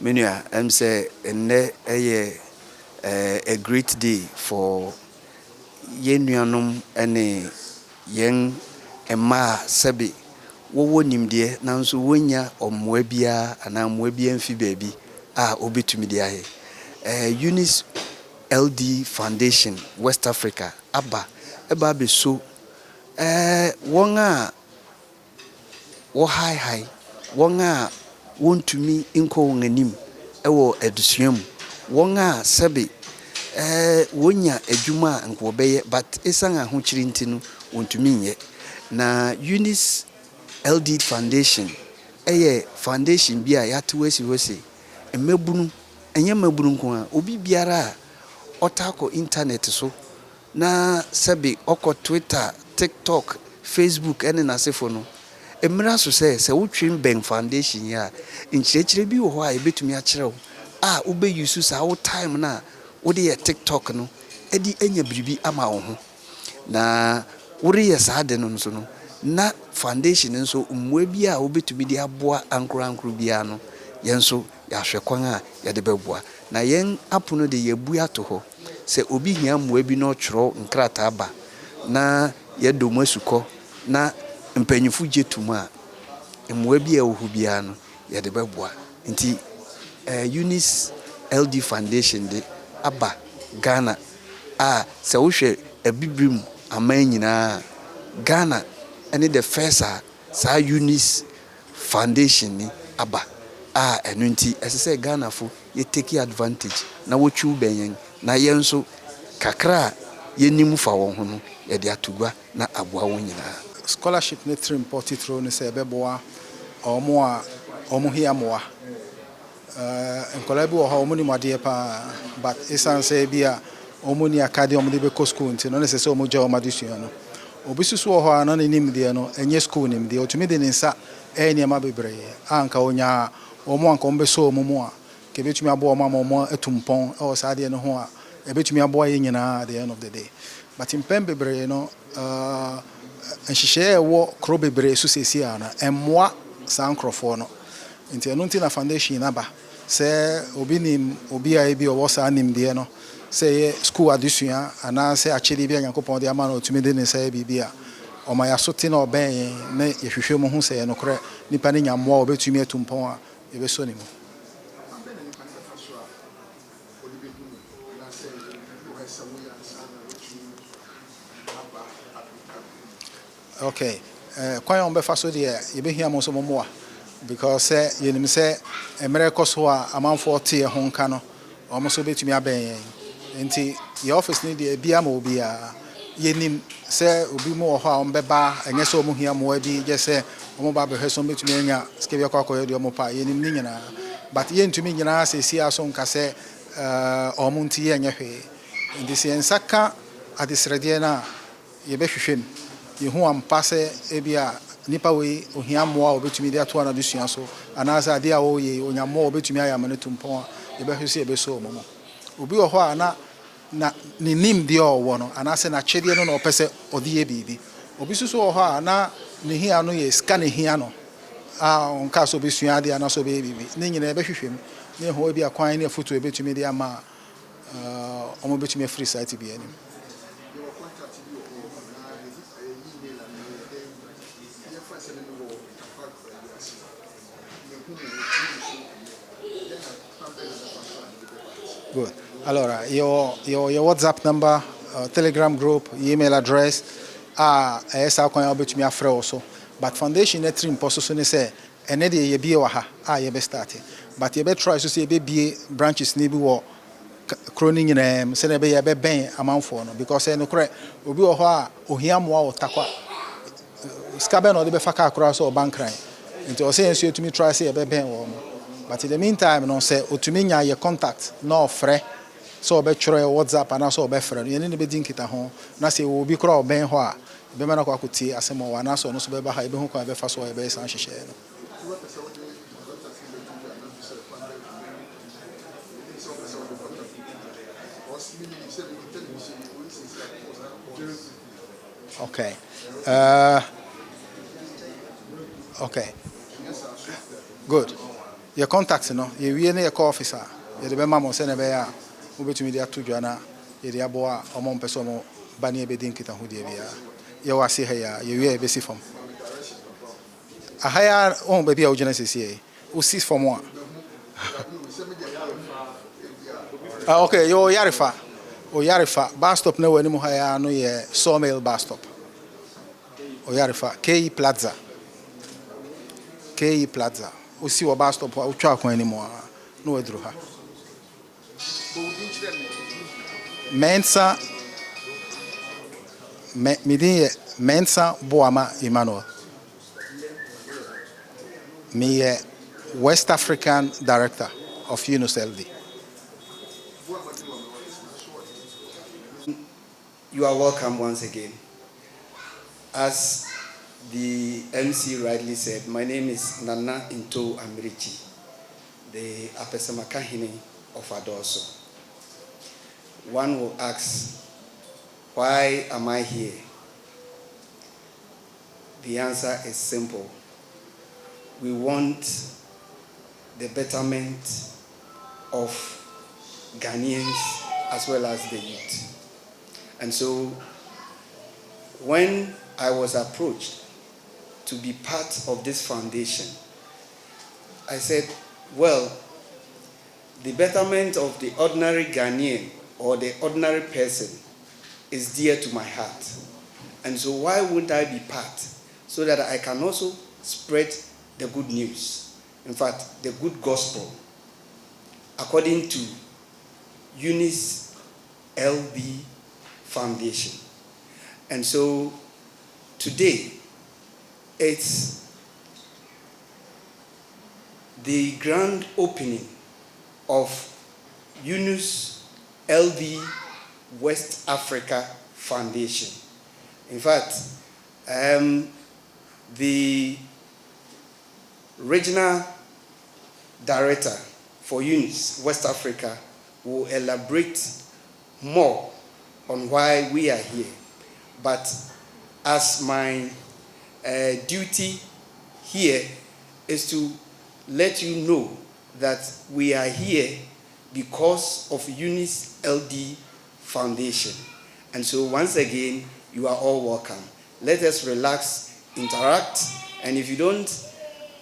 Menua, say a great day for yen nuanom ene yen emma sebe wowo nimdeɛ nanso wonya ɔmmoa biara anaa mmoa biara mfi baabi a obetumi de ayɛ. Unis LD Foundation West Africa aba eba beso wɔn a wɔ high wɔn a wɔntumi nkɔ wɔn anim ɛwɔ adusua mu wɔn a sɛbe wonya adwuma a nka wɔbɛyɛ but ɛsan ahokyere nti no wɔntumi nyɛ. Na Unis LD Foundation ɛyɛ foundation bi a yɛatew asi hɔ sɛ mmabunu ɛnyɛ mmabunu nko a obi biara a ɔtakɔ internet so na sɛbe ɔkɔ Twitter, TikTok, Facebook ɛne n'asefo no mmira so sɛ wotwe bank foundation yi a nkyerɛkyerɛ bi wɔ hɔ a yɛbɛtumi akyerɛw a wobɛyusu saa wo time na wode yɛ TikTok no ɛde anya biribi ama wo ho. Na woreyɛ saa de no nso no na foundation nso mmoa bi a wobɛtumi de aboa ankoro biara no yɛn nso yɛahwɛ kwan a yɛde bɛboa. Na yɛn apono de yɛbu ato hɔ sɛ obi hia mmoa bi no twerɛ nkrataa ba na yɛdɔ mu asukɔ na mpanyinfo gye tum a mmoa bi a ɛwɔ biara no yɛde bɛboa. Nti Unis LD Foundation de aba Ghana a sɛ wohwɛ abibrim aman nyinaa Ghana ɛne the first a saa Unis Foundation ni aba a ɛno nti ɛsɛ sɛ Ghana fo yɛ take advantage na wɔtwiw bɛnyɛn na yɛn nso kakra a yɛnim fa wɔn ho no yɛde atogua na aboa wɔn nyinaa. Scholarship ne trim potitro ne se beboa omo a omo hia moa enkola bi wo ha omo ni made pa but esan se bia omo ni akade omo de be ko school nti no ne se omo gya omo adesua no obi susu wo ha na ne nim de no enye school nim de otumi de ne nsa eni ma bebre anka onya omo anka ombe so omo mo a ke betumi abo omo omo etumpon e wo sa de no ho a e betumi abo ye nyina at the end of the day but in pen bebre no nhyehyɛ ɛwɔ kro bebre so sesi ana emmoa saa nkrofo no nti ɛno nti na foundation aba sɛ obi nim obi a ebi ɔwɔ saa nim de no sɛ yɛ school adesua ana sɛ akyɛde bi Nyankopɔn de ama no otumi de ne sɛ bibi a ɔma yasote na ɔbɛn na yɛhwehwɛ mu ho sɛ no korɛ nipa ne nyammoa obetumi atumpɔn a yɛbɛso ne mu. Okay, kwan on be fa so de ye be hia mo so mo because yenim se emere koso a amanfo te ho nka no o mo so betumi aben enti your office ni de bia ma obi a yenim se obi mo ho a on be ba enye se o mo hia mo abi je se o mo ba be hwe so betumi anya ske bi akwa de o mo pa yenim ni nyina but yentumi nyina se si aso nka se o mo nti ye anya hwe enti se ensaka adesrede na ye be hwehwem yehu ampa sɛ ebia nipa we ohia mmoa obetumi de ato ana desua so anasa ade a wo ye onyammoa obetumi ayama ne tumpɔn a yebɛhwɛ sɛ yebeso omo obi wɔ hɔ a na ne nim de ɔwɔ no anasa na kyɛdeɛ no na ɔpɛ sɛ ɔde ye bibi obi susu wɔ hɔ a na ne hia no ye scan ne hia no a onka so besua ade anasa obe bibi ne nyina yebɛhwehwem ne ho ebia kwan ne foto ebetumi de ama ɔmo betumi free site bi anim. Good. Allora, your WhatsApp number, Telegram group, email address, esa kwan obetumi afre also. But foundation net trim poso so ne say ene de ye bie wa ha ye be start. But ye be try so say ye be bie branches ni bi wo kroni nyina se ne be ye be ben amanfo no because no kre obi wo ho a ohia mo a otakwa skabe no de be faka akura so bankran. Nti o say enso etumi try say ye be ben wo. But in the meantime, no say otumi nya your contact no frɛ so obetwere WhatsApp ana so obefrɛ no yene ne bedin kita ho na say obi kra oben ho a be ma na kwa koti asɛm wa na so no so be ba ha be hu kwa be fa so be san hyehyɛ no. Okay. Okay. Good. Your contact no, you ne your officer. You the mama send a bear. Ubetumi de atu dwa na ye de aboa omo mpeso omo bani ebedi nkita ho de bia. Ye wase ha ya, ye wie ebesi fam. Ahaya on baby a ojina sisi e. O sis fam a. Ah okay, yo Yarifa. O Yarifa bus stop na wani mu ha ya no ye Sawmill bus stop. O Yarifa KE Plaza. KE Plaza. O si o bus stop o twa kwan ni mu a no edru ha. Mensa Midin Mensa Boama Emmanuel. Me West African Director of Yunus LD. You are welcome once again. As the MC rightly said, my name is Nana Into Amirichi, the Apesamakahine of Adoso. One will ask, why am I here? The answer is simple. We want the betterment of Ghanaians as well as the youth. And so when I was approached to be part of this foundation, I said, well, the betterment of the ordinary Ghanaian or the ordinary person is dear to my heart. And so why wouldn't I be part so that I can also spread the good news? In fact, the good gospel according to Eunice LB Foundation. And so today it's the grand opening of Eunice LB West Africa Foundation. In fact, the regional director for Eunice West Africa will elaborate more on why we are here. But as my duty here is to let you know that we are here because of Eunice LD Foundation. And so once again, you are all welcome. Let us relax, interact, and if you don't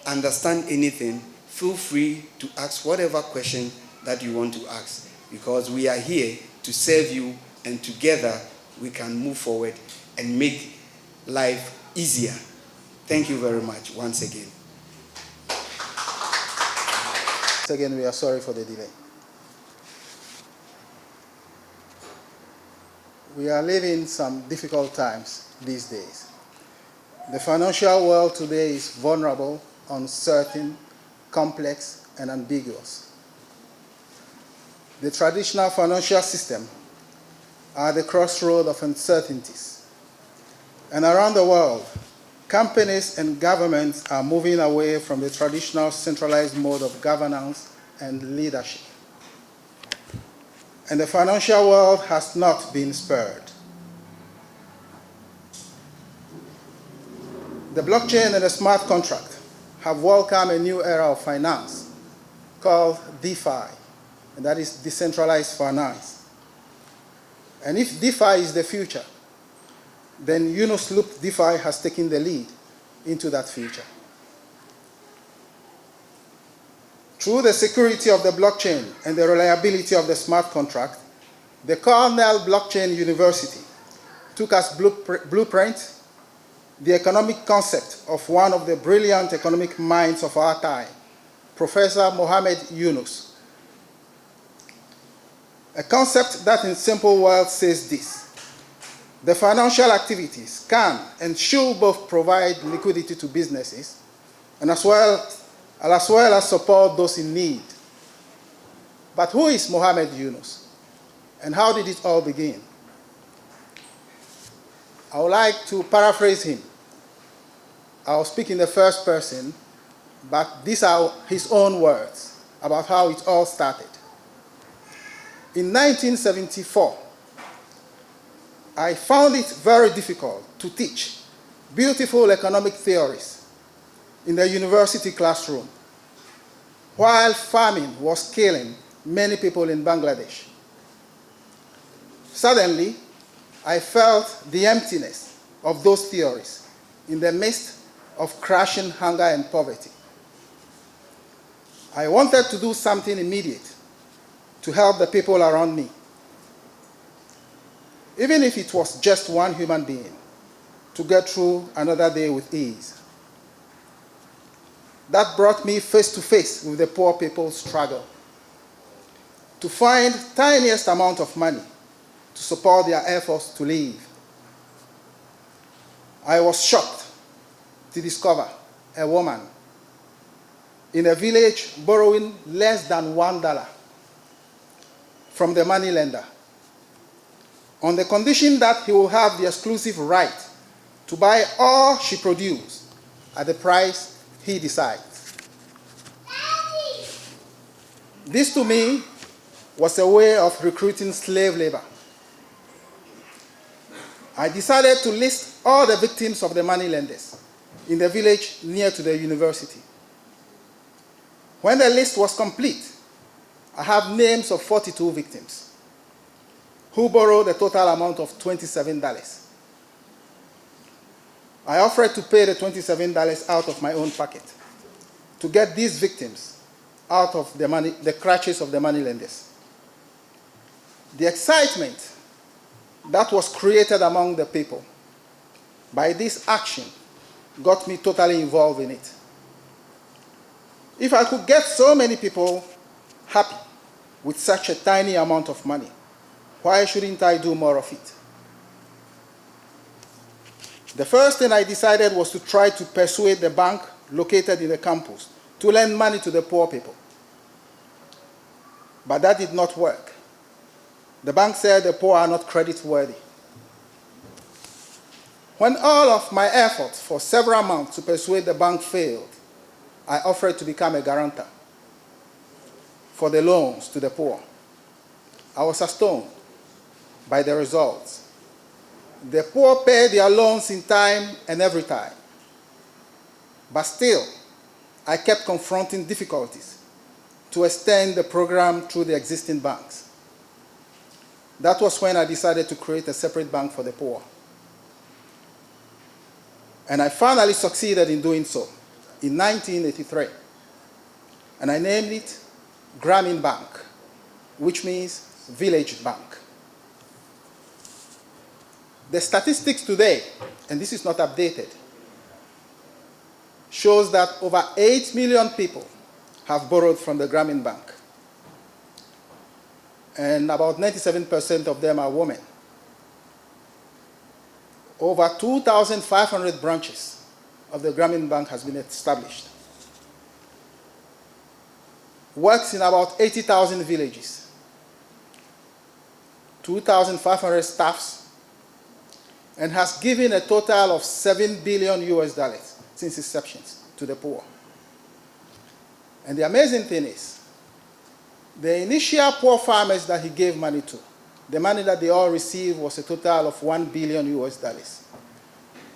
understand anything, feel free to ask whatever question that you want to ask, because we are here to serve you, and together we can move forward and make life easier. Thank you very much once again. Once again, we are sorry for the delay. We are living some difficult times these days. The financial world today is vulnerable, uncertain, complex, and ambiguous. The traditional financial system are the crossroad of uncertainties. And around the world, companies and governments are moving away from the traditional centralized mode of governance and leadership. And the financial world has not been spared. The blockchain and the smart contract have welcomed a new era of finance called DeFi, and that is decentralized finance. And if DeFi is the future, then Yunus Loop DeFi has taken the lead into that future. Through the security of the blockchain and the reliability of the smart contract, the Cornell Blockchain University took as blueprint the economic concept of one of the brilliant economic minds of our time, Professor Mohamed Yunus. A concept that in simple words says this: the financial activities can and should both provide liquidity to businesses and as well as support those in need. But who is Mohamed Yunus, and how did it all begin? I would like to paraphrase him. I'll speak in the first person, but these are his own words about how it all started. In 1974, I found it very difficult to teach beautiful economic theories in the university classroom while famine was killing many people in Bangladesh. Suddenly, I felt the emptiness of those theories in the midst of crushing hunger and poverty. I wanted to do something immediate to help the people around me, even if it was just one human being, to get through another day with ease. That brought me face to face with the poor people's struggle to find tiniest amount of money to support their efforts to live. I was shocked to discover a woman in a village borrowing less than $1 from the moneylender on the condition that he will have the exclusive right to buy all she produced at the price he decides. This to me was a way of recruiting slave labor. I decided to list all the victims of the moneylenders in the village near to the university. When the list was complete, I have names of 42 victims who borrowed a total amount of $27. I offered to pay the $27 out of my own pocket to get these victims out of the clutches of the moneylenders. The excitement that was created among the people by this action got me totally involved in it. If I could get so many people happy with such a tiny amount of money, why shouldn't I do more of it? The first thing I decided was to try to persuade the bank located in the campus to lend money to the poor people. But that did not work. The bank said the poor are not credit-worthy. When all of my efforts for several months to persuade the bank failed, I offered to become a guarantor for the loans to the poor. I was astonished by the results. The poor paid their loans in time and every time. But still, I kept confronting difficulties to extend the program through the existing banks. That was when I decided to create a separate bank for the poor. And I finally succeeded in doing so in 1983. And I named it Ghanaian Bank, which means village bank. The statistics today, and this is not updated, shows that over 8 million people have borrowed from the Ghanaian Bank. And about 97% of them are women. Over 2,500 branches of the Ghanaian Bank has been established. Works in about 80,000 villages. 2,500 staffs, and has given a total of $7 billion since inception to the poor. And the amazing thing is, the initial poor farmers that he gave money to, the money that they all received was a total of $1 billion.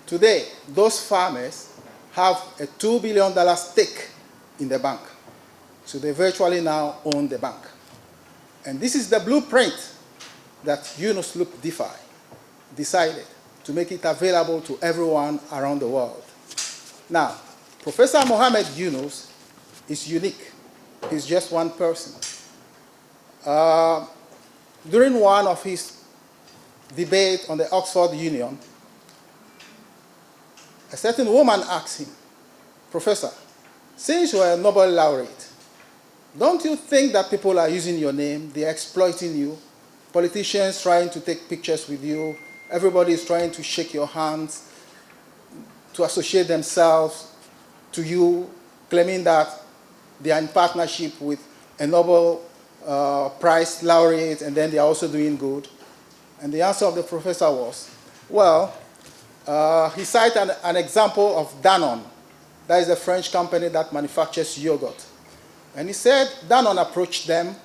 Today, those farmers have a $2 billion stake in the bank. So they virtually now own the bank. And this is the blueprint that Yunus Loop DeFi decided to make it available to everyone around the world. Now, Professor Mohammed Yunus is unique. He's just one person. During one of his debates on the Oxford Union, a certain woman asked him, "Professor, since you are a Nobel laureate, don't you think that people are using your name, they're exploiting you? Politicians trying to take pictures with you, everybody is trying to shake your hands, to associate themselves to you, claiming that they are in partnership with a Nobel Prize laureate, and then they are also doing good?" And the answer of the professor was, well, he cited an example of Danone. That is a French company that manufactures yogurt. And he said Danone approached them,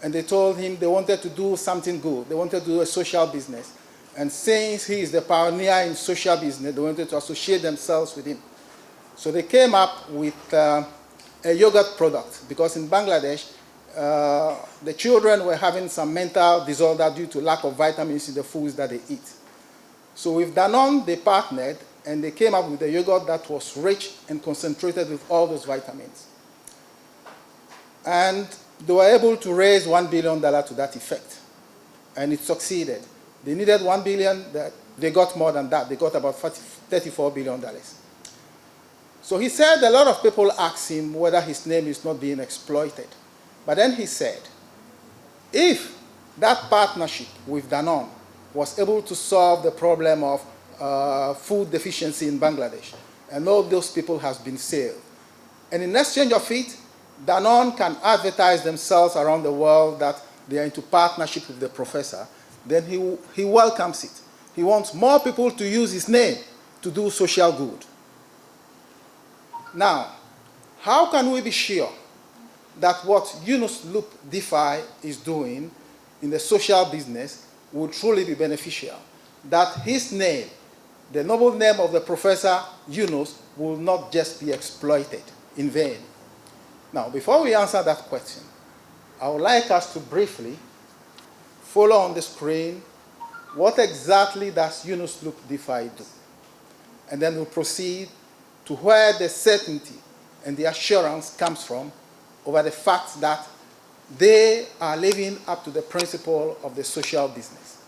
and they told him they wanted to do something good. They wanted to do a social business. And since he is the pioneer in social business, they wanted to associate themselves with him. So they came up with a a yogurt product, because in Bangladesh, the children were having some mental disorder due to lack of vitamins in the foods that they eat. So with Danone, they partnered and they came up with a yogurt that was rich and concentrated with all those vitamins. And they were able to raise $1 billion to that effect. And it succeeded. They needed $1 billion, they got more than that. They got about $34 billion. So he said a lot of people asked him whether his name is not being exploited. But then he said, if that partnership with Danone was able to solve the problem of food deficiency in Bangladesh, and all those people has been saved, and in exchange of it, Danone can advertise themselves around the world that they are into partnership with the professor, then he welcomes it. He wants more people to use his name to do social good. Now, how can we be sure that what Yunus Loop DeFi is doing in the social business will truly be beneficial? That his name, the noble name of the Professor Yunus, will not just be exploited in vain. Now, before we answer that question, I would like us to briefly follow on the screen what exactly does Yunus Loop DeFi do? And then we'll proceed to where the certainty and the assurance comes from over the fact that they are living up to the principle of the social business.